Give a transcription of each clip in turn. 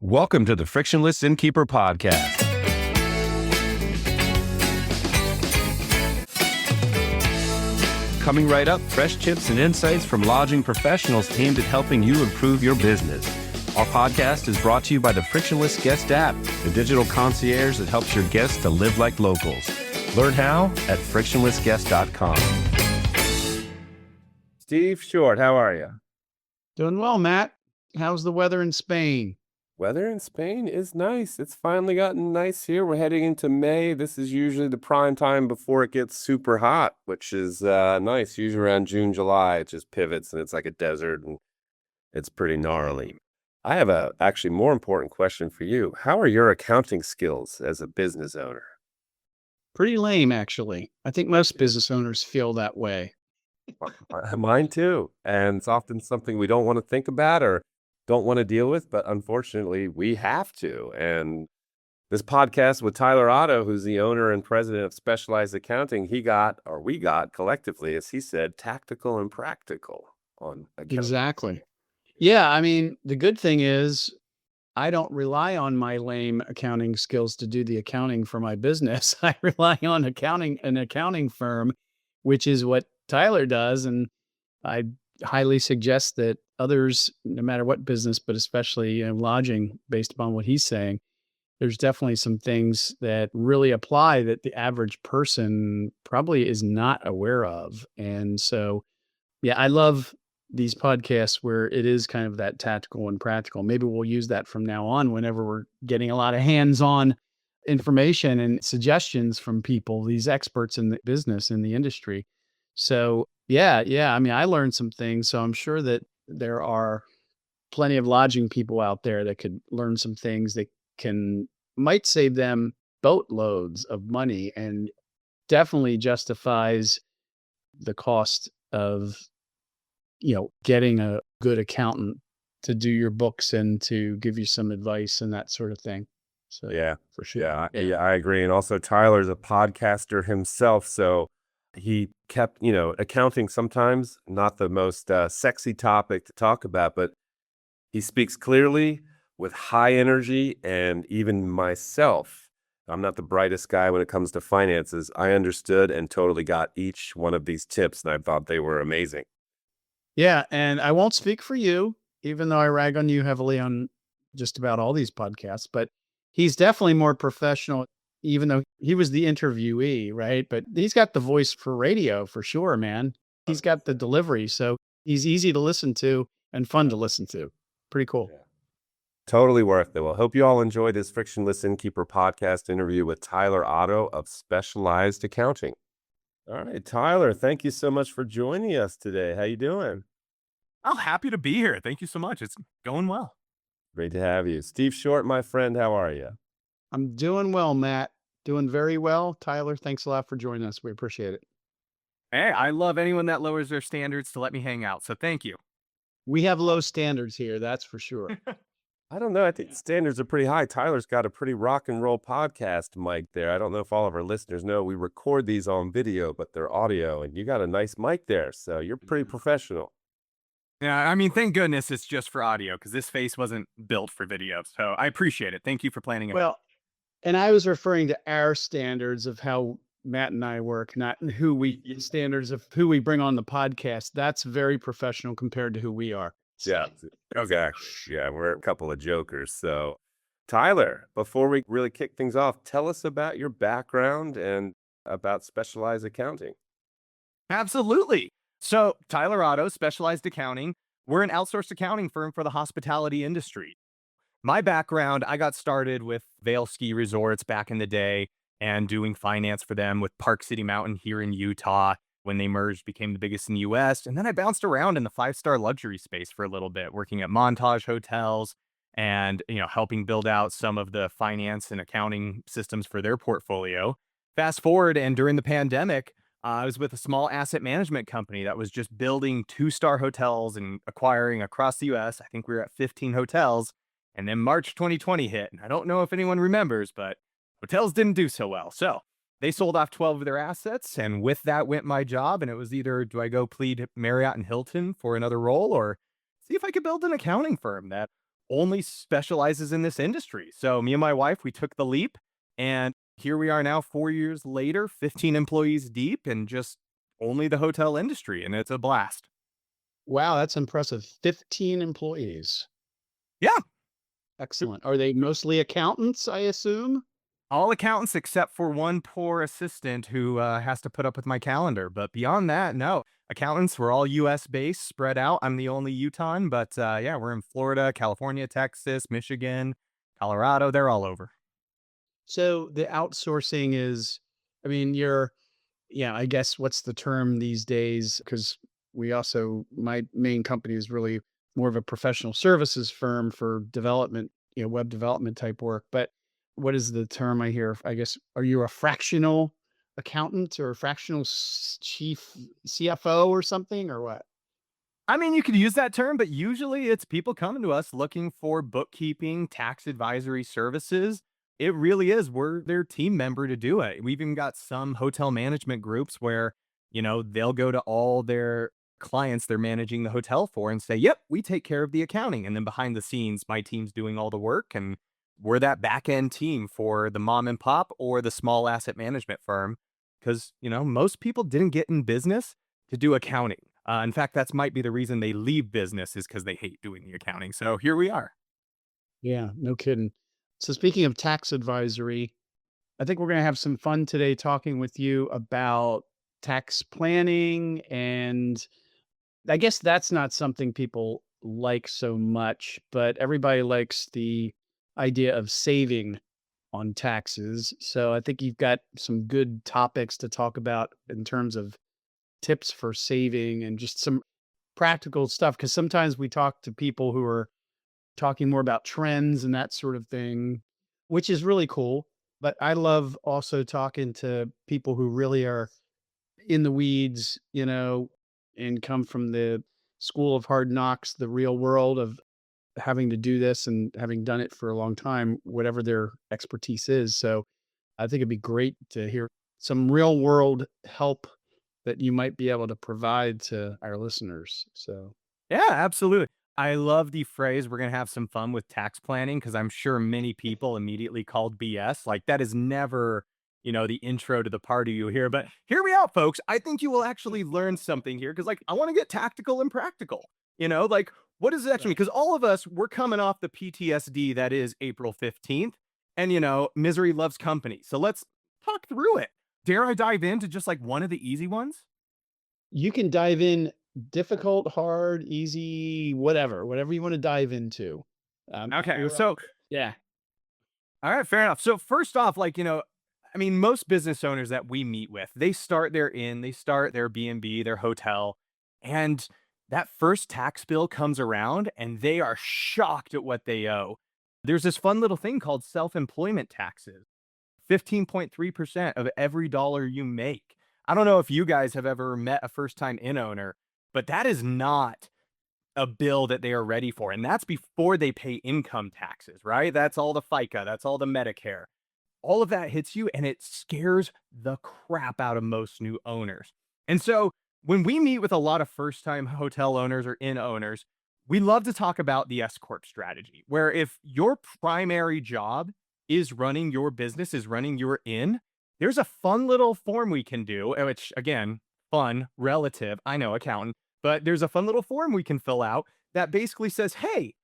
Welcome to the Frictionless Innkeeper podcast. Coming right up, fresh tips and insights from lodging professionals aimed at helping you improve your business. Our podcast is brought to you by the Frictionless Guest App, the digital concierge that helps your guests to live like locals. Learn how at frictionlessguest.com. Steve Short, how are you? Doing well, Matt. How's the weather in Spain? Weather in Spain is nice. It's finally gotten nice here. We're heading into May. This is usually the prime time before it gets super hot, which is nice. Usually around June, July, it just pivots and it's like a desert and it's pretty gnarly. I have a actually more important question for you. How are your accounting skills as a business owner? Pretty lame, actually. I think most business owners feel that way. Mine too. And it's often something we don't want to think about or don't want to deal with, but unfortunately we have to. And this podcast with Tyler Otto, who's the owner and president of Specialized Accounting, we got collectively, as he said, tactical and practical on accounting. Exactly. Yeah, I mean, the good thing is I don't rely on my lame accounting skills to do the accounting for my business. I rely on an accounting firm, which is what Tyler does. And I highly suggest that others, no matter what business, but especially lodging, based upon what he's saying, there's definitely some things that really apply that the average person probably is not aware of. And so, yeah, I love these podcasts where it is kind of that tactical and practical. Maybe we'll use that from now on whenever we're getting a lot of hands-on information and suggestions from people, these experts in the business, in the industry. So yeah. I mean, I learned some things, so I'm sure that there are plenty of lodging people out there that could learn some things that might save them boatloads of money and definitely justifies the cost of, getting a good accountant to do your books and to give you some advice and that sort of thing. So Yeah, for sure. yeah, I agree. And also Tyler's a podcaster himself, so he kept, accounting sometimes not the most sexy topic to talk about, but he speaks clearly with high energy. And even myself, I'm not the brightest guy when it comes to finances. I understood and totally got each one of these tips, and I thought they were amazing. Yeah, and I won't speak for you, even though I rag on you heavily on just about all these podcasts, but he's definitely more professional, even though he was the interviewee, right? But he's got the voice for radio for sure, man. He's got the delivery, so he's easy to listen to and fun to listen to. Pretty cool. Yeah. Totally worth it. Well, hope you all enjoy this Frictionless Innkeeper podcast interview with Tyler Otto of Specialized Accounting. All right, Tyler, thank you so much for joining us today. How you doing? Oh, happy to be here. Thank you so much. It's going well. Great to have you. Steve Short, my friend, how are you? I'm doing well, Matt. Doing very well. Tyler, thanks a lot for joining us. We appreciate it. Hey, I love anyone that lowers their standards to let me hang out. So thank you. We have low standards here, that's for sure. I don't know. I think standards are pretty high. Tyler's got a pretty rock and roll podcast mic there. I don't know if all of our listeners know we record these on video, but they're audio, and you got a nice mic there. So you're pretty professional. Yeah, I mean, thank goodness it's just for audio because this face wasn't built for video. So I appreciate it. Thank you for planning it. Well, and I was referring to our standards of how Matt and I work, not standards of who we bring on the podcast. That's very professional compared to who we are. Yeah. Okay. Yeah, we're a couple of jokers. So, Tyler, before we really kick things off, tell us about your background and about Specialized Accounting. Absolutely. So Tyler Otto, Specialized Accounting. We're an outsourced accounting firm for the hospitality industry. My background, I got started with Vail Ski Resorts back in the day and doing finance for them with Park City Mountain here in Utah. When they merged, became the biggest in the US. And then I bounced around in the 5-star luxury space for a little bit, working at Montage hotels and, helping build out some of the finance and accounting systems for their portfolio. Fast forward, and during the pandemic, I was with a small asset management company that was just building 2-star hotels and acquiring across the US. I think we were at 15 hotels. And then March 2020 hit. And I don't know if anyone remembers, but hotels didn't do so well. So they sold off 12 of their assets, and with that went my job. And it was either, do I go plead Marriott and Hilton for another role or see if I could build an accounting firm that only specializes in this industry. So me and my wife, we took the leap, and here we are now 4 years later, 15 employees deep, and just only the hotel industry. And it's a blast. Wow, that's impressive. 15 employees. Yeah. Excellent. Are they mostly accountants, I assume? All accountants except for one poor assistant who has to put up with my calendar. But beyond that, no. Accountants, we're all US based, spread out. I'm the only Utahn, but yeah, we're in Florida, California, Texas, Michigan, Colorado. They're all over. So the outsourcing is, I mean, yeah, I guess what's the term these days? Because my main company is really more of a professional services firm for development, web development type work. But what is the term I hear? I guess, are you a fractional accountant or a fractional chief CFO or something or what? I mean, you could use that term, but usually it's people coming to us looking for bookkeeping, tax advisory services. It really is. We're their team member to do it. We've even got some hotel management groups where, they'll go to all their clients they're managing the hotel for and say, yep, we take care of the accounting. And then behind the scenes, my team's doing all the work. And we're that back end team for the mom and pop or the small asset management firm. Because, most people didn't get in business to do accounting. In fact, that might be the reason they leave business is because they hate doing the accounting. So here we are. Yeah, no kidding. So speaking of tax advisory, I think we're going to have some fun today talking with you about tax planning. And I guess that's not something people like so much, but everybody likes the idea of saving on taxes. So I think you've got some good topics to talk about in terms of tips for saving and just some practical stuff. Because sometimes we talk to people who are talking more about trends and that sort of thing, which is really cool. But I love also talking to people who really are in the weeds, and come from the school of hard knocks, the real world of having to do this and having done it for a long time, whatever their expertise is. So I think it'd be great to hear some real world help that you might be able to provide to our listeners. So Yeah, absolutely. I love the phrase, we're going to have some fun with tax planning because I'm sure many people immediately called BS. Like that is never, the intro to the party you hear. But hear me out, folks. I think you will actually learn something here because, like, I want to get tactical and practical. Like, what does it actually mean? Because all of us, we're coming off the PTSD that is April 15th. And, misery loves company. So let's talk through it. Dare I dive into just like one of the easy ones? you can dive in difficult, hard, easy, whatever you want to dive into. Okay. We're So Yeah. all right, fair enough. So first off, like, I mean, most business owners that we meet with, they start their inn, they start their B&B, their hotel, and that first tax bill comes around and they are shocked at what they owe. There's this fun little thing called self-employment taxes, 15.3% of every dollar you make. I don't know if you guys have ever met a first-time inn owner, but that is not a bill that they are ready for. And that's before they pay income taxes, right? That's all the FICA, that's all the Medicare. All of that hits you and it scares the crap out of most new owners. And so when we meet with a lot of first time hotel owners or inn owners, we love to talk about the S Corp strategy, where if your primary job is running your business, is running your inn, there's a fun little form we can do, which again, fun, relative, I know, accountant, but there's a fun little form we can fill out that basically says, hey,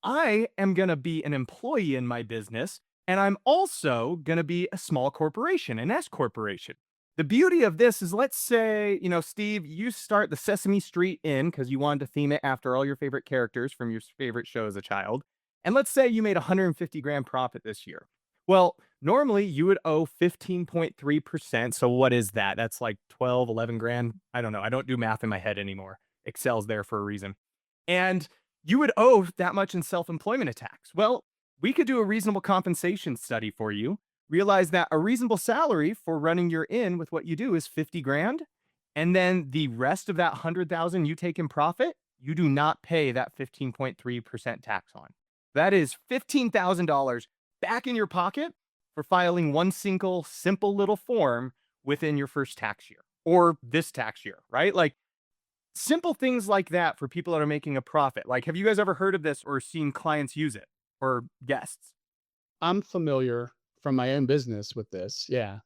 I am going to be an employee in my business, and I'm also going to be a small corporation, an S corporation. The beauty of this is, let's say, Steve, you start the Sesame Street Inn because you wanted to theme it after all your favorite characters from your favorite show as a child. And let's say you made 150 grand profit this year. Well, normally you would owe 15.3%. So what is that? That's like 12, 11 grand. I don't know. I don't do math in my head anymore. Excel's there for a reason. And you would owe that much in self-employment tax. Well, we could do a reasonable compensation study for you. Realize that a reasonable salary for running your inn with what you do is 50 grand. And then the rest of that 100,000 you take in profit, you do not pay that 15.3% tax on. That is $15,000 back in your pocket for filing one single simple little form within your first tax year or this tax year, right? Like Simple things like that for people that are making a profit. Like, have you guys ever heard of this or seen clients use it or guests? I'm familiar from my own business with this. Yeah.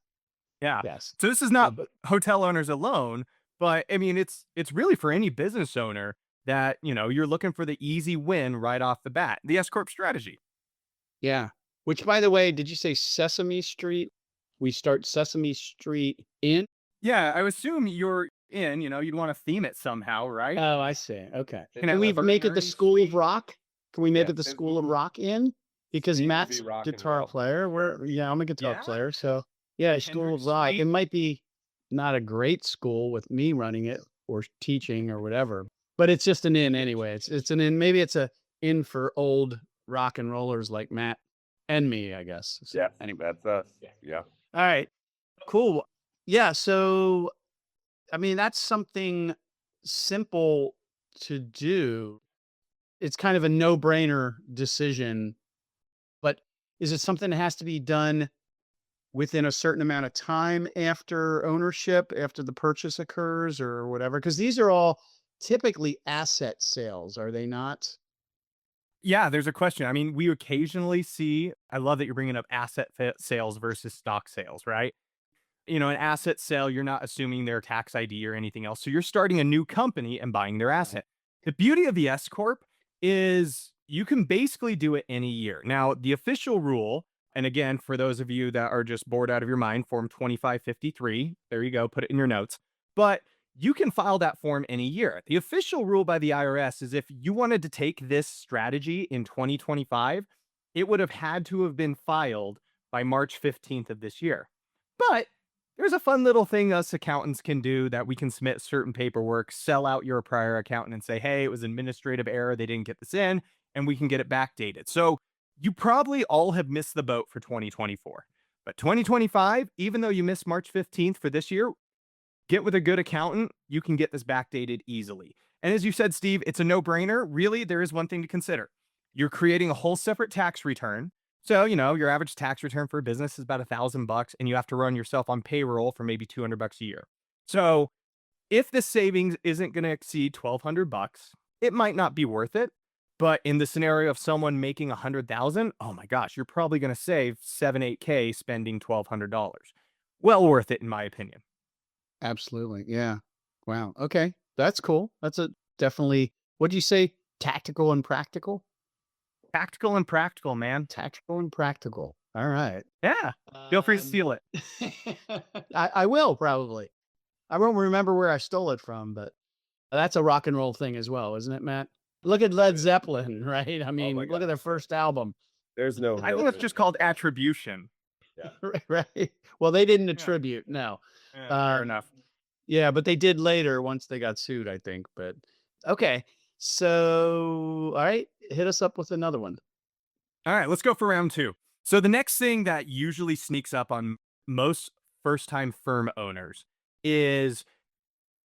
Yeah. Yes. So this is not But hotel owners alone, but I mean, it's really for any business owner that, you're looking for the easy win right off the bat. The S corp strategy. yeah. Which, by the way, did you say Sesame Street? We start Sesame Street in? Yeah, I would assume you're in, you'd want to theme it somehow, right? Oh, I see. Okay. You Can have we a make it the earnings School of suite. Rock? Can we make Yeah, it the it School of Rock in? Because theme would Matt's be rock and guitar roll. player. I'm a guitar Yeah. player. So yeah, The School Hendrix of Rock. It Suite. might be not a great school with me running it or teaching or whatever, but it's just an in anyway. It's an in. Maybe it's a in for old rock and rollers like Matt and me, I guess. So, Yeah, anyway. that's us. Yeah. All right. Cool. Yeah. So, I mean, that's something simple to do. It's kind of a no-brainer decision, but is it something that has to be done within a certain amount of time after ownership, after the purchase occurs or whatever? Because these are all typically asset sales, are they not? Yeah, there's a question. I mean, we occasionally see, I love that you're bringing up asset sales versus stock sales, right? An asset sale, you're not assuming their tax ID or anything else. So you're starting a new company and buying their asset. The beauty of the S Corp is you can basically do it in a year. Now, the official rule, and again, for those of you that are just bored out of your mind, Form 2553, there you go, put it in your notes. But you can file that form in a year. The official rule by the IRS is if you wanted to take this strategy in 2025, it would have had to have been filed by March 15th of this year. But there's a fun little thing us accountants can do that we can submit certain paperwork, sell out your prior accountant and say, hey, it was administrative error. They didn't get this in, and we can get it backdated. So you probably all have missed the boat for 2024. But 2025, even though you missed March 15th for this year, get with a good accountant. You can get this backdated easily. And as you said, Steve, it's a no-brainer. Really, there is one thing to consider. You're creating a whole separate tax return. So, your average tax return for a business is about $1,000, and you have to run yourself on payroll for maybe $200 a year. So if the savings isn't going to exceed $1,200, it might not be worth it. But in the scenario of someone making $100,000, oh my gosh, you're probably going to save 7-8K spending $1,200. Well worth it, in my opinion. Absolutely. Yeah. Wow. Okay. That's cool. That's a definitely, what'd you say? Tactical and practical? Tactical and practical, man. Tactical and practical. All right. Yeah. Feel free to steal it. I will probably. I won't remember where I stole it from, but that's a rock and roll thing as well, isn't it, Matt? Look at Led Zeppelin, right? I mean, my look at their first album. There's no. I think it's just called attribution. Right. Well, they didn't attribute, no. Fair enough. Yeah, but they did later once they got sued, I think. But okay. So, all right, hit us up with another one. All right, let's go for round two. So the next thing that usually sneaks up on most first-time firm owners is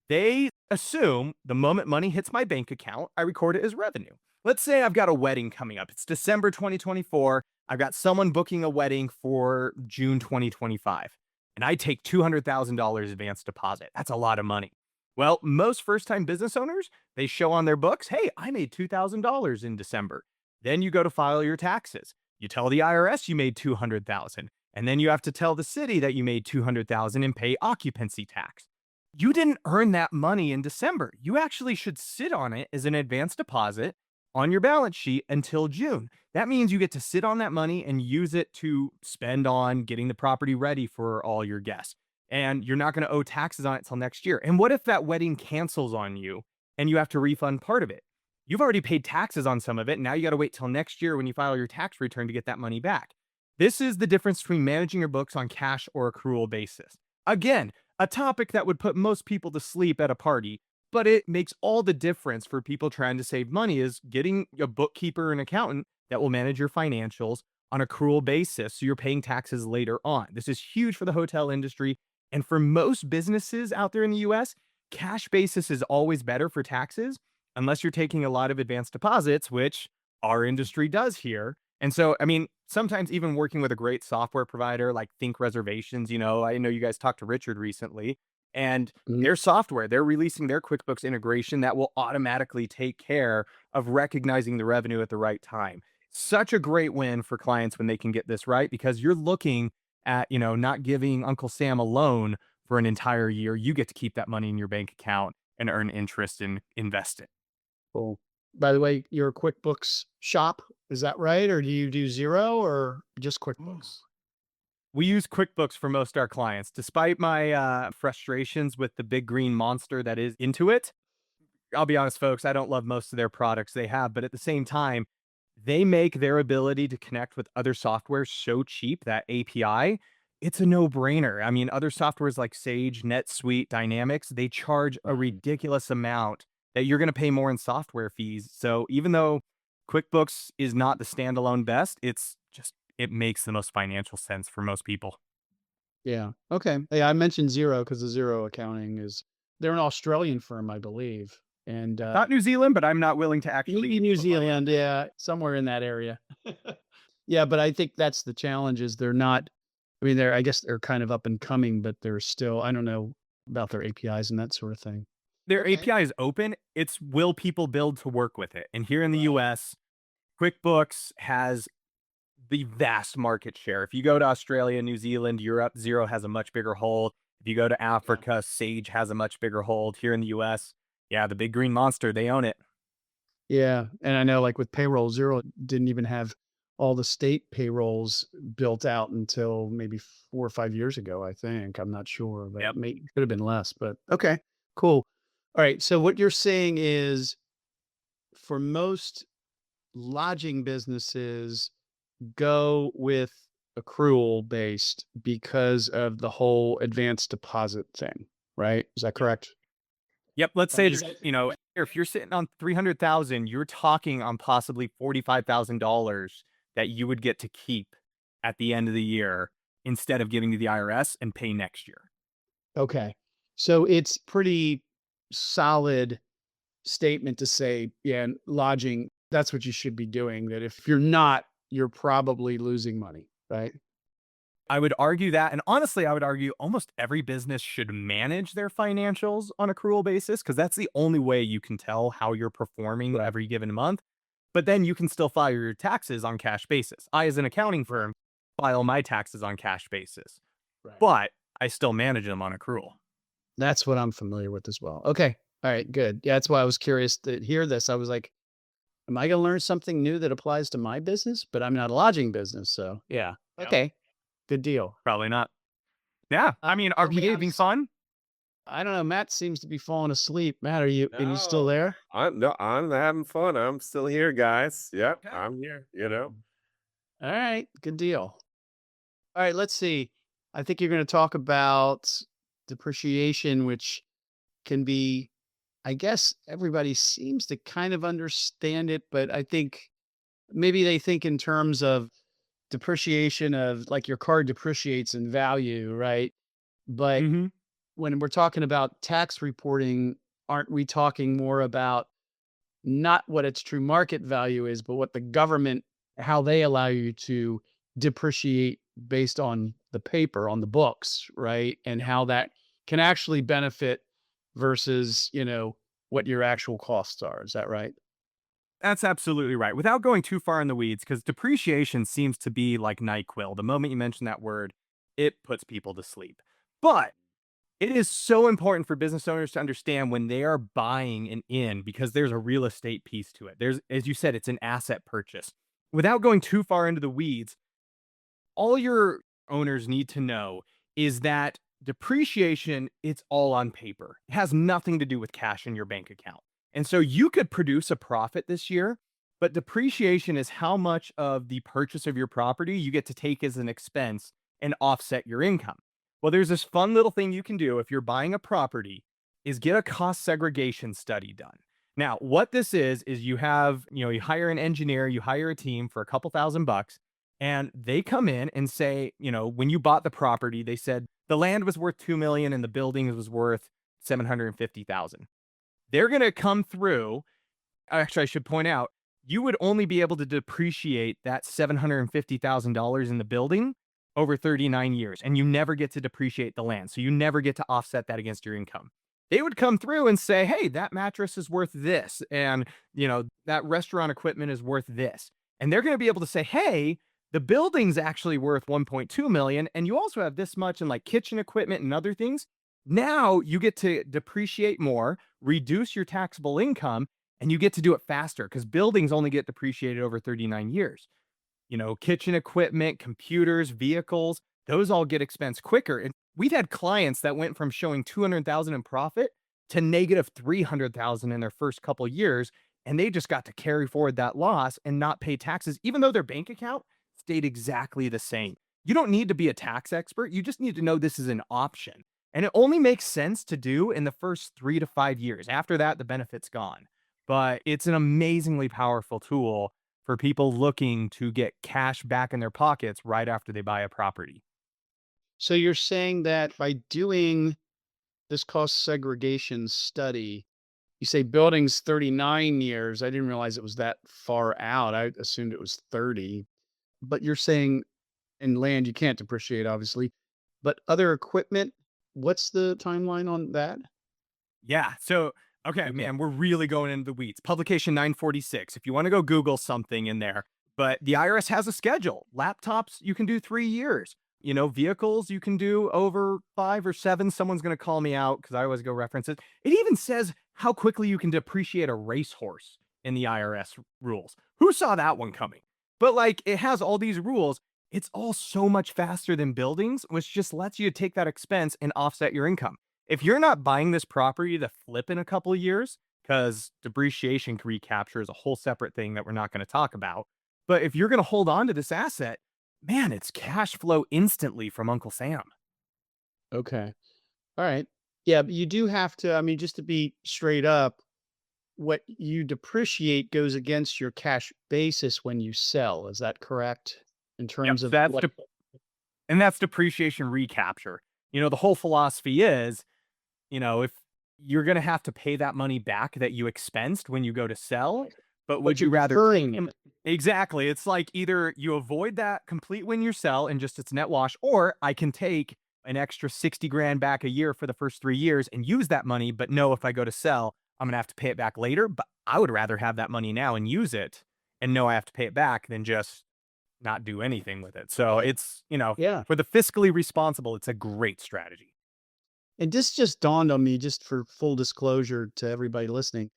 they assume the moment money hits my bank account, I record it as revenue. Let's say I've got a wedding coming up. It's December 2024. I've got someone booking a wedding for June 2025, and I take $200,000 advance deposit. That's a lot of money. Well, most first-time business owners, they show on their books, hey, I made $2,000 in December. Then you go to file your taxes. You tell the IRS you made $200,000, and then you have to tell the city that you made $200,000 and pay occupancy tax. You didn't earn that money in December. You actually should sit on it as an advance deposit on your balance sheet until June. That means you get to sit on that money and use it to spend on getting the property ready for all your guests. And you're not going to owe taxes on it till next year. And what if that wedding cancels on you and you have to refund part of it? You've already paid taxes on some of it. Now you got to wait till next year when you file your tax return to get that money back. This is the difference between managing your books on cash or accrual basis. Again, a topic that would put most people to sleep at a party, but it makes all the difference for people trying to save money is getting a bookkeeper and accountant that will manage your financials on accrual basis so you're paying taxes later on. This is huge for the hotel industry. And for most businesses out there in the US, cash basis is always better for taxes unless you're taking a lot of advanced deposits, which our industry does here. And so, I mean, sometimes even working with a great software provider like Think Reservations, I know you guys talked to Richard recently. And Mhm. their software, they're releasing their QuickBooks integration that will automatically take care of recognizing the revenue at the right time. Such a great win for clients when they can get this right, because you're looking at, not giving Uncle Sam a loan for an entire year. You get to keep that money in your bank account and earn interest and invest it. Cool. By the way, you're a QuickBooks shop, is that right? Or do you do Zero or just QuickBooks? We use QuickBooks for most of our clients. Despite my frustrations with the big green monster that is Intuit, I'll be honest, folks, I don't love most of their products they have, but at the same time, they make their ability to connect with other software so cheap, that API, it's a no-brainer. I mean, other softwares like Sage, NetSuite, Dynamics, they charge a Right. ridiculous amount that you're going to pay more in software fees. So even though QuickBooks is not the standalone best, it makes the most financial sense for most people. Yeah. Okay. Yeah, I mentioned Zero because the Zero accounting they're an Australian firm, I believe. And Not New Zealand, but I'm not willing to actually New put money on. Zealand, yeah, somewhere in that area. Yeah, but I think that's the challenge is they're not I mean, I guess they're kind of up and coming, but they're still I don't know about their APIs and that sort of thing. Their Okay. API is open. It's will people build to work with it? And here in the Right. US, QuickBooks has the vast market share. If you go to Australia, New Zealand, Europe, Xero has a much bigger hold. If you go to Yeah. Africa, Sage has a much bigger hold. Here in the US, yeah, the big green monster, they own it. Yeah, and I know, like, with payroll, Zero didn't even have all the state payrolls built out until maybe 4 or 5 years ago, I think. I'm not sure, but Yep. could have been less, but okay, cool. Alright, so what you're saying is for most lodging businesses, go with accrual based because of the whole advanced deposit thing, right? Is that Yep. correct? Yep. Let's I say mean, is there's, that if you're sitting on 300,000, you're talking on possibly $45,000 that you would get to keep at the end of the year instead of giving to the IRS and pay next year. okay. So it's pretty solid statement to say, yeah, lodging, that's what you should be doing. That if you're not, you're probably losing money, right? I would argue that, and honestly, I would argue almost every business should manage their financials on accrual basis, because that's the only way you can tell how you're performing Right. every given month. But then you can still file your taxes on cash basis. I, as an accounting firm, file my taxes on cash basis, Right. but I still manage them on accrual. That's what I'm familiar with as well. Okay. All right. Good. Yeah. That's why I was curious to hear this. I was like, am I going to learn something new that applies to my business? But I'm not a lodging business. So yeah. Yep. Okay. Good deal. Probably not. Yeah. I mean, are we Okay. having fun? I don't know. Matt seems to be falling asleep. Matt, are you still No, there? no, I'm having fun. I'm still here, guys. Yep, Okay. I'm here. You know. All right. Good deal. All right, let's see. I think you're going to talk about depreciation, which can be, I guess everybody seems to kind of understand it, but I think maybe they think in terms of depreciation of like your car depreciates in value, right? But Mm-hmm. when we're talking about tax reporting, aren't we talking more about not what its true market value is, but what the government, how they allow you to depreciate based on the paper, on the books, right? And how that can actually benefit versus, what your actual costs are. Is that right? That's absolutely right. Without going too far in the weeds, because depreciation seems to be like NyQuil. The moment you mention that word, it puts people to sleep. But it is so important for business owners to understand when they are buying an inn, because there's a real estate piece to it. There's, as you said, it's an asset purchase. Without going too far into the weeds, all your owners need to know is that depreciation, it's all on paper. It has nothing to do with cash in your bank account. And so you could produce a profit this year, but depreciation is how much of the purchase of your property you get to take as an expense and offset your income. Well, there's this fun little thing you can do if you're buying a property is get a cost segregation study done. Now, what this is you have, you hire an engineer, you hire a team for a couple $1,000, and they come in and say, when you bought the property, they said the land was worth 2 million and the building was worth 750,000. They're going to come through. Actually, I should point out, you would only be able to depreciate that $750,000 in the building over 39 years, and you never get to depreciate the land. So you never get to offset that against your income. They would come through and say, hey, that mattress is worth this. And, that restaurant equipment is worth this. And they're going to be able to say, hey, the building's actually worth 1.2 million. And you also have this much in like kitchen equipment and other things. Now you get to depreciate more, reduce your taxable income, and you get to do it faster because buildings only get depreciated over 39 years. Kitchen equipment, computers, vehicles, those all get expensed quicker. And we've had clients that went from showing 200,000 in profit to negative 300,000 in their first couple years. And they just got to carry forward that loss and not pay taxes, even though their bank account stayed exactly the same. You don't need to be a tax expert. You just need to know this is an option. And it only makes sense to do in the first 3 to 5 years. After that, the benefit's gone. But it's an amazingly powerful tool for people looking to get cash back in their pockets right after they buy a property. So you're saying that by doing this cost segregation study, you say buildings 39 years. I didn't realize it was that far out. I assumed it was 30. But you're saying in land you can't depreciate, obviously. But other equipment, what's the timeline on that? Yeah. So, okay, man, we're really going into the weeds. Publication 946. If you want to go Google something in there, but the IRS has a schedule. Laptops, you can do 3 years. Vehicles, you can do over 5 or 7. Someone's going to call me out because I always go reference it. It even says how quickly you can depreciate a racehorse in the IRS rules. Who saw that one coming? But like, it has all these rules. It's all so much faster than buildings, which just lets you take that expense and offset your income. If you're not buying this property to flip in a couple of years, because depreciation recapture is a whole separate thing that we're not going to talk about. But if you're going to hold on to this asset, man, it's cash flow instantly from Uncle Sam. Okay. All right. Yeah, but you do have to, I mean, just to be straight up, what you depreciate goes against your cash basis when you sell. Is that correct? In Yep, terms of like, and that's depreciation recapture. The whole philosophy is, if you're going to have to pay that money back that you expensed when you go to sell, but would but you're you rather deferring it. Exactly. It's like either you avoid that complete when you sell and just it's net wash, or I can take an extra 60 grand back a year for the first 3 years and use that money. But no, if I go to sell, I'm going to have to pay it back later. But I would rather have that money now and use it and know I have to pay it back than just not do anything with it. So it's, Yeah. for the fiscally responsible, it's a great strategy. And this just dawned on me, just for full disclosure to everybody listening.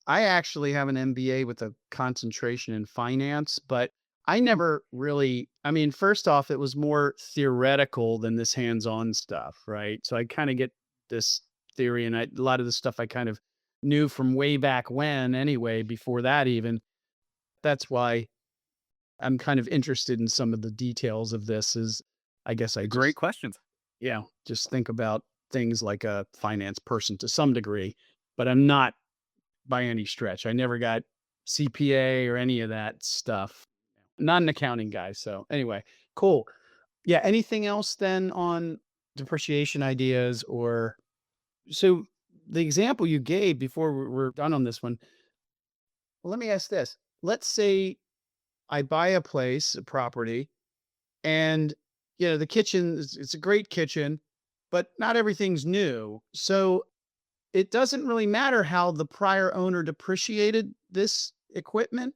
I actually have an MBA with a concentration in finance, but I never really, I mean, first off, it was more theoretical than this hands-on stuff, right? So I kind of get this theory, and a lot of the stuff I kind of knew from way back when anyway, before that even. That's why I'm kind of interested in some of the details of this is I guess I Great just, questions. yeah, just think about things like a finance person to some degree, but I'm not by any stretch. I never got CPA or any of that stuff. Not an accounting guy. So anyway, cool. Yeah. Anything else then on depreciation ideas or so the example you gave before we're done on this one. Well, let me ask this. Let's say I buy a place, a property, and the kitchen it's a great kitchen, but not everything's new. So it doesn't really matter how the prior owner depreciated this equipment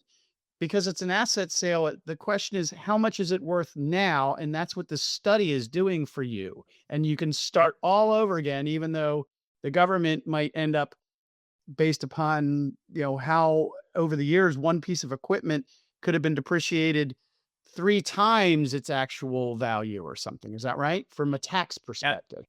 because it's an asset sale. The question is, how much is it worth now? And that's what the study is doing for you. And you can start all over again, even though the government might end up based upon, how over the years, one piece of equipment could have been depreciated 3 times its actual value or something. Is that right? From a tax perspective.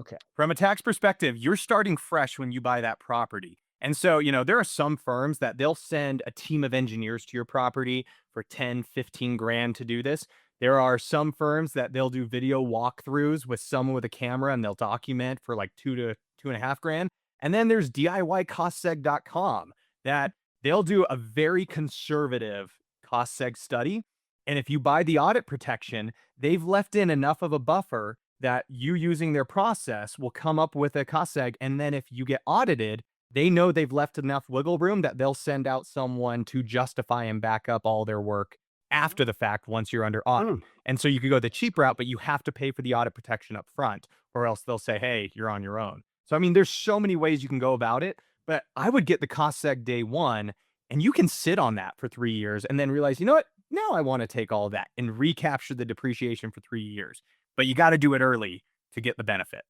Okay. From a tax perspective, you're starting fresh when you buy that property. And so, there are some firms that they'll send a team of engineers to your property for 10, 15 grand to do this. There are some firms that they'll do video walkthroughs with someone with a camera and they'll document for like 2 to 2.5 grand. And then there's DIYcostseg.com that they'll do a very conservative cost seg study. And if you buy the audit protection, they've left in enough of a buffer that you using their process will come up with a cost seg. And then if you get audited, they know they've left enough wiggle room that they'll send out someone to justify and back up all their work after the fact once you're under audit. And so you could go the cheap route, but you have to pay for the audit protection up front, or else they'll say, hey, you're on your own. So, I mean, there's so many ways you can go about it, but I would get the cost seg day one, and you can sit on that for 3 years and then realize, you know what? Now I want to take all of that and recapture the depreciation for 3 years. But you got to do it early to get the benefit.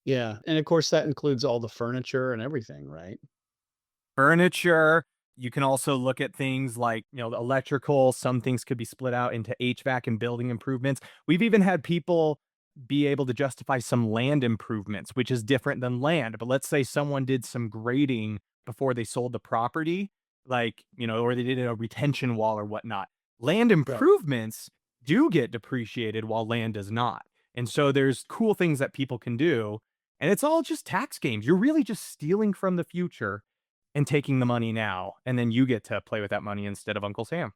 Yeah, and of course, that includes all the furniture and everything, right? Furniture. You can also look at things like, the electrical. Some things could be split out into HVAC and building improvements. We've even had people be able to justify some land improvements, which is different than land. But let's say someone did some grading before they sold the property, like, or they did a retention wall or whatnot. Land Right. improvements do get depreciated while land does not. And so there's cool things that people can do. And it's all just tax games. You're really just stealing from the future and taking the money now, and then you get to play with that money instead of Uncle Sam.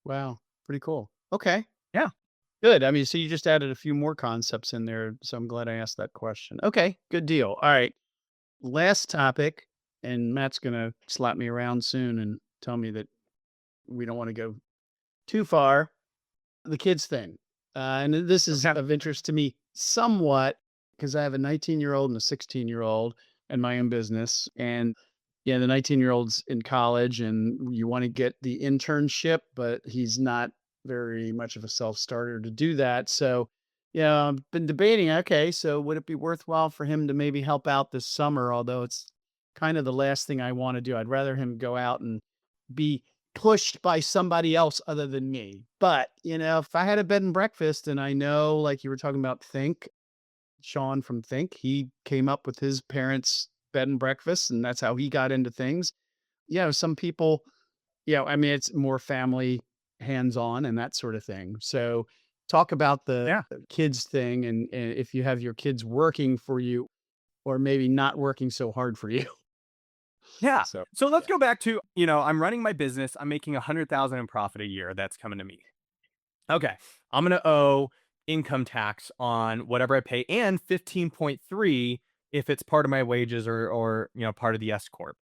Wow, pretty cool. Okay. Yeah. Good. I mean, so you just added a few more concepts in there, so I'm glad I asked that question. Okay, good deal. All right. Last topic, and Matt's gonna slap me around soon and tell me that we don't want to go too far. The kids thing. And this is Okay. of interest to me somewhat because I have a 19-year-old and a 16-year-old and my own business. And yeah, the 19-year-old's in college and you want to get the internship, but he's not very much of a self-starter to do that. So, yeah, I've been debating, okay, so would it be worthwhile for him to maybe help out this summer? Although it's kind of the last thing I want to do. I'd rather him go out and be pushed by somebody else other than me. But, if I had a bed and breakfast and I know, like you were talking about Think, Sean from Think, he came up with his parents' bed and breakfast, and that's how he got into things. Some people, I mean, it's more family hands-on and that sort of thing. So talk about the Yeah. kids thing and if you have your kids working for you or maybe not working so hard for you. Yeah. So, So let's go back to, I'm running my business. I'm making 100,000 in profit a year. That's coming to me. Okay. I'm going to owe income tax on whatever I pay and 15.3 if it's part of my wages or, part of the S corp.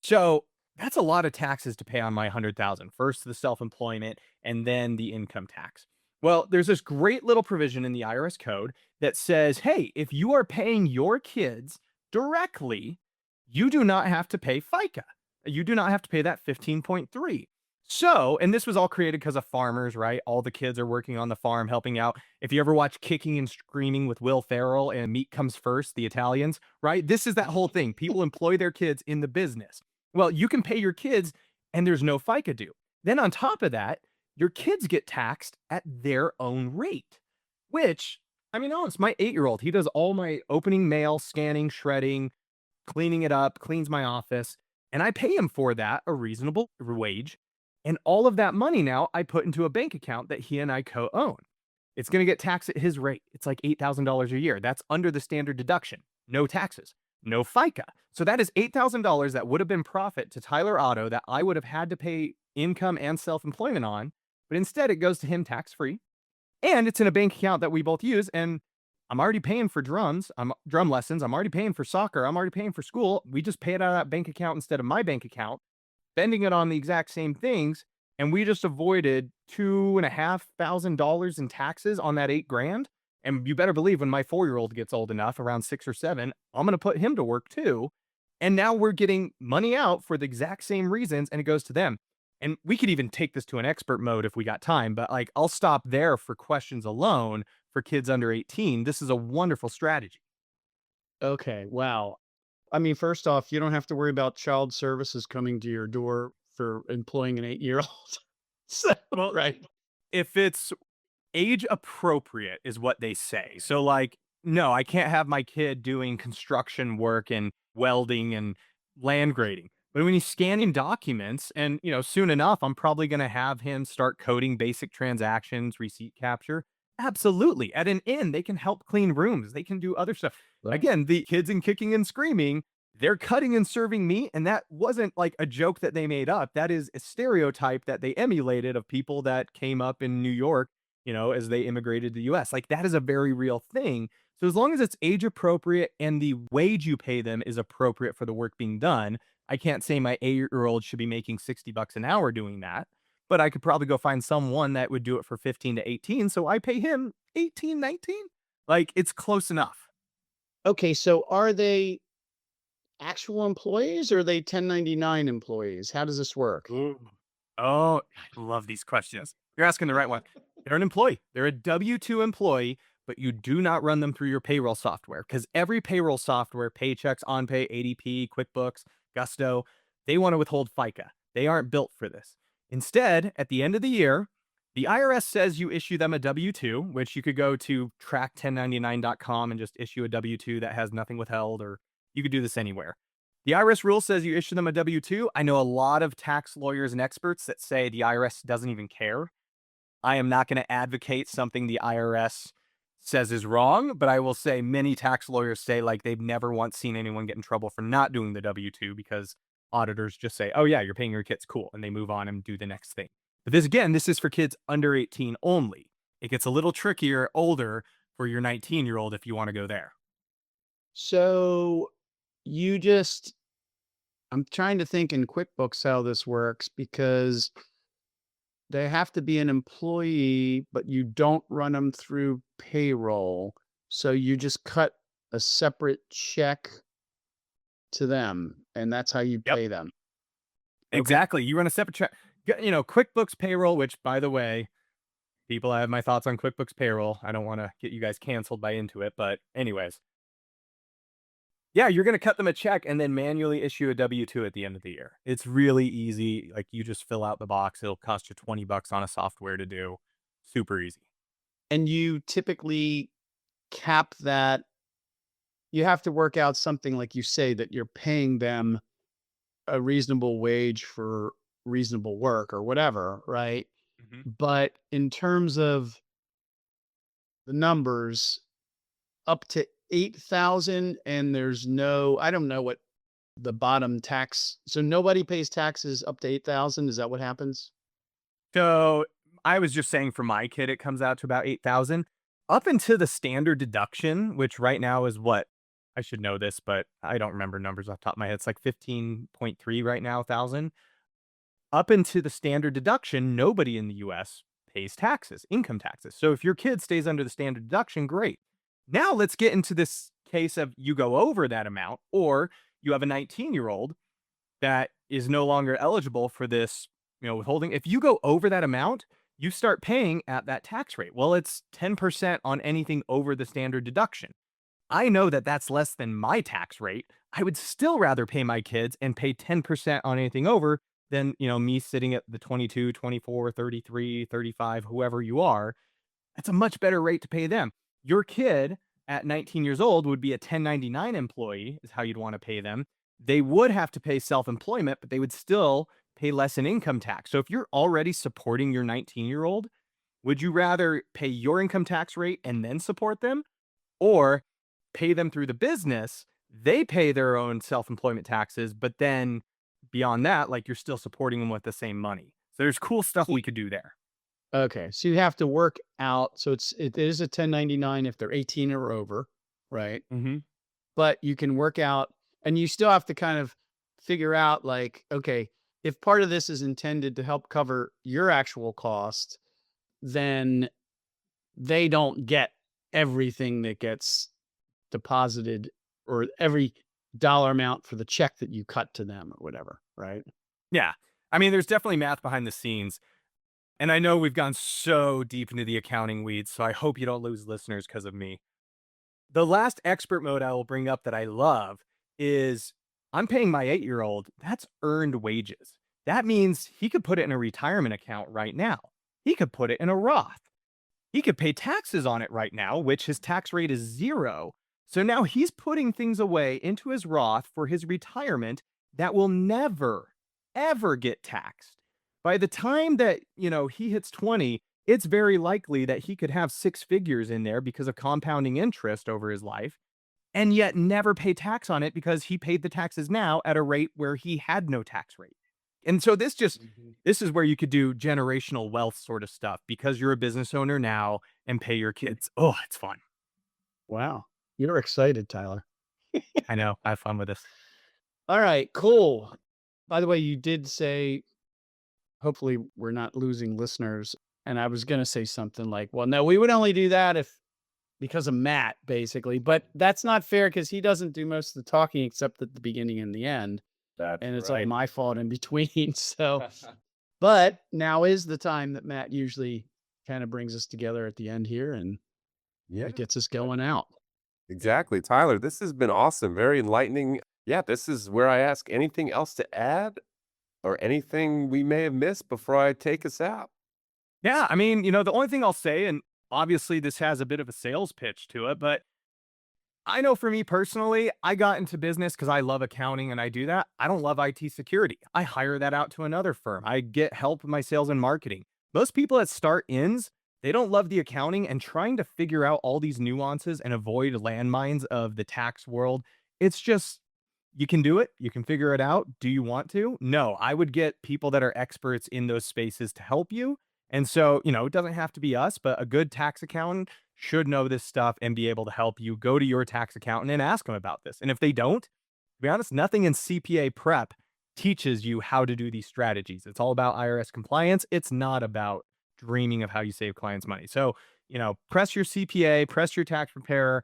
So that's a lot of taxes to pay on my 100,000. First the self-employment and then the income tax. Well, there's this great little provision in the IRS code that says, hey, if you are paying your kids directly, you do not have to pay FICA. You do not have to pay that 15.3. So, and this was all created because of farmers, right? All the kids are working on the farm, helping out. If you ever watch Kicking and Screaming with Will Ferrell and Meat Comes First, the Italians, right? This is that whole thing. People employ their kids in the business. Well, you can pay your kids and there's no FICA due. Then on top of that, your kids get taxed at their own rate, which, I mean, it's my 8-year-old. He does all my opening mail, scanning, shredding, cleaning it up, cleans my office, and I pay him for that a reasonable wage. And all of that money now I put into a bank account that he and I co-own. It's going to get taxed at his rate. It's like $8,000 a year. That's under the standard deduction. No taxes, no FICA. So that is $8,000 that would have been profit to Tyler Otto that I would have had to pay income and self-employment on. But instead it goes to him tax-free. And it's in a bank account that we both use. And I'm already paying for drum lessons. I'm already paying for soccer. I'm already paying for school. We just pay it out of that bank account instead of my bank account, spending it on the exact same things. And we just avoided $2,500 in taxes on that $8,000. And you better believe when my 4-year-old gets old enough, around 6 or 7, I'm going to put him to work too. And now we're getting money out for the exact same reasons, and it goes to them. And we could even take this to an expert mode if we got time, but like I'll stop there for questions alone for kids under 18. This is a wonderful strategy. okay, wow. I mean, first off, you don't have to worry about child services coming to your door for employing an 8-year-old. So, Well, right. if it's age appropriate is what they say. So like, no, I can't have my kid doing construction work and welding and land grading. But when he's scanning documents and, soon enough, I'm probably going to have him start coding basic transactions, receipt capture. Absolutely. At an inn, they can help clean rooms. They can do other stuff. Right. Again, the kids in Kicking and Screaming, they're cutting and serving meat. And that wasn't like a joke that they made up. That is a stereotype that they emulated of people that came up in New York, as they immigrated to the US. Like that is a very real thing. So as long as it's age appropriate and the wage you pay them is appropriate for the work being done, I can't say my 8-year-old should be making $60 an hour doing that. but I could probably go find someone that would do it for 15 to 18. So I pay him 18, 19. Like it's close enough. Okay, so are they actual employees or are they 1099 employees? How does this work? Ooh. Oh, I love these questions. You're asking the right one. They're an employee. They're a W-2 employee, but you do not run them through your payroll software because every payroll software, Paychex, OnPay, ADP, QuickBooks, Gusto, they want to withhold FICA. They aren't built for this. Instead, at the end of the year, the IRS says you issue them a W-2, which you could go to track1099.com and just issue a W-2 that has nothing withheld, or you could do this anywhere. The IRS rule says you issue them a W-2. I know a lot of tax lawyers and experts that say the IRS doesn't even care. I am not going to advocate something the IRS says is wrong, but I will say many tax lawyers say like they've never once seen anyone get in trouble for not doing the W-2 because auditors just say, oh yeah, you're paying your kids, cool, and they move on and do the next thing. But this is for kids under 18 only. It gets a little trickier older for your 19-year-old if you want to go there. So you just, I'm trying to think in QuickBooks how this works because they have to be an employee, but you don't run them through payroll. So you just cut a separate check to them, and that's how you Yep. pay them. Okay. Exactly. You run a separate check. You know, QuickBooks payroll, which by the way, people, I have my thoughts on QuickBooks payroll. I don't want to get you guys canceled by Intuit, but anyways. Yeah, you're going to cut them a check and then manually issue a W-2 at the end of the year. It's really easy. Like you just fill out the box. It'll cost you $20 on a software to do. Super easy. And you typically cap that. You have to work out something like you say that you're paying them a reasonable wage for reasonable work or whatever, right? Mhm. But in terms of the numbers, up to 8,000 and there's no, I don't know what the bottom tax. So nobody pays taxes up to 8,000. Is that what happens? So I was just saying for my kid, it comes out to about 8,000 up into the standard deduction, which right now is what I should know this, but I don't remember numbers off the top of my head. It's like 15.3 right now, thousand. Up into the standard deduction, nobody in the US pays taxes, income taxes. So if your kid stays under the standard deduction, great. Now let's get into this case of you go over that amount, or you have a 19-year-old that is no longer eligible for this, withholding. If you go over that amount, you start paying at that tax rate. Well, it's 10% on anything over the standard deduction. I know that that's less than my tax rate. I would still rather pay my kids and pay 10% on anything over than, me sitting at the 22, 24, 33, 35, whoever you are. That's a much better rate to pay them. Your kid at 19 years old would be a 1099 employee, is how you'd want to pay them. They would have to pay self-employment, but they would still pay less in income tax. So if you're already supporting your 19-year-old, would you rather pay your income tax rate and then support them, or pay them through the business? They pay their own self-employment taxes, but then beyond that, like you're still supporting them with the same money. So there's cool stuff we could do there. Okay. So you have to work out. So it is a 1099 if they're 18 or over, right? Mm-hmm. But you can work out and you still have to kind of figure out like, okay, if part of this is intended to help cover your actual cost, then they don't get everything that gets deposited or every dollar amount for the check that you cut to them or whatever, right? Yeah. I mean, there's definitely math behind the scenes. And I know we've gone so deep into the accounting weeds, so I hope you don't lose listeners because of me. The last expert mode I will bring up that I love is I'm paying my 8-year-old. That's earned wages. That means he could put it in a retirement account right now. He could put it in a Roth. He could pay taxes on it right now, which his tax rate is 0. So now he's putting things away into his Roth for his retirement that will never, ever get taxed. By the time that, he hits 20, it's very likely that he could have 6 figures in there because of compounding interest over his life, and yet never pay tax on it because he paid the taxes now at a rate where he had no tax rate. And so this is where you could do generational wealth sort of stuff because you're a business owner now and pay your kids. Oh, it's fun. Wow. You're excited, Tyler. I know. I have fun with this. All right, cool. By the way, you did say hopefully we're not losing listeners. And I was going to say something like, well, no, we would only do that if because of Matt, basically. But that's not fair because he doesn't do most of the talking except at the beginning and the end. That's And it's right. like my fault in between. So, but now is the time that Matt usually kind of brings us together at the end here and Yeah, gets us going out. exactly. Tyler, this has been awesome. Very enlightening. Yeah, this is where I ask anything else to add or anything we may have missed before I take us out. Yeah, I mean, the only thing I'll say, and obviously this has a bit of a sales pitch to it, but I know for me personally, I got into business because I love accounting and I do that. I don't love IT security. I hire that out to another firm. I get help with my sales and marketing. Most people that start ins, they don't love the accounting and trying to figure out all these nuances and avoid landmines of the tax world. It's just, you can do it. You can figure it out. Do you want to? No, I would get people that are experts in those spaces to help you. And so, it doesn't have to be us, but a good tax accountant should know this stuff and be able to help you. Go to your tax accountant and ask them about this. And if they don't, to be honest, nothing in CPA prep teaches you how to do these strategies. It's all about IRS compliance. It's not about dreaming of how you save clients money. So, press your CPA, press your tax preparer.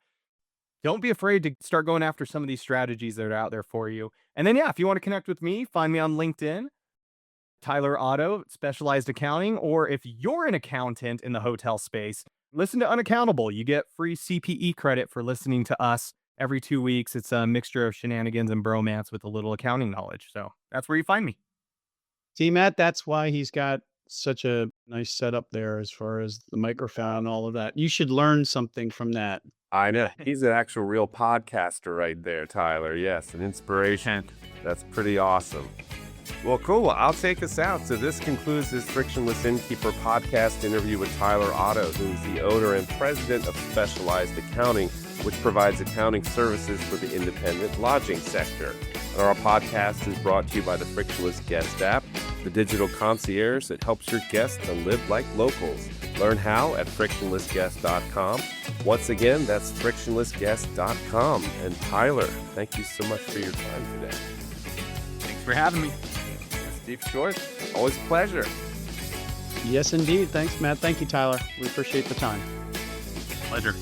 Don't be afraid to start going after some of these strategies that are out there for you. And then, yeah, if you want to connect with me, find me on LinkedIn. Tyler Otto, Specialized Accounting, or if you're an accountant in the hotel space, listen to Unaccountable. You get free CPE credit for listening to us every 2 weeks. It's a mixture of shenanigans and bromance with a little accounting knowledge. So that's where you find me. See, Matt, that's why he's got such a nice setup there as far as the microphone and all of that. You should learn something from that. I know. He's an actual real podcaster right there, Tyler. Yes, an inspiration. That's pretty awesome. Well, cool. I'll take us out. So this concludes this Frictionless Innkeeper podcast interview with Tyler Otto, who is the owner and president of Specialized Accounting, which provides accounting services for the independent lodging sector. And our podcast is brought to you by the Frictionless Guest App, the digital concierge that helps your guests to live like locals. Learn how at frictionlessguest.com. Once again, that's frictionlessguest.com. And Tyler, thank you so much for your time today. Thanks for having me. Steve Short, always a pleasure. Yes, indeed. Thanks, Matt. Thank you, Tyler. We appreciate the time. Pleasure.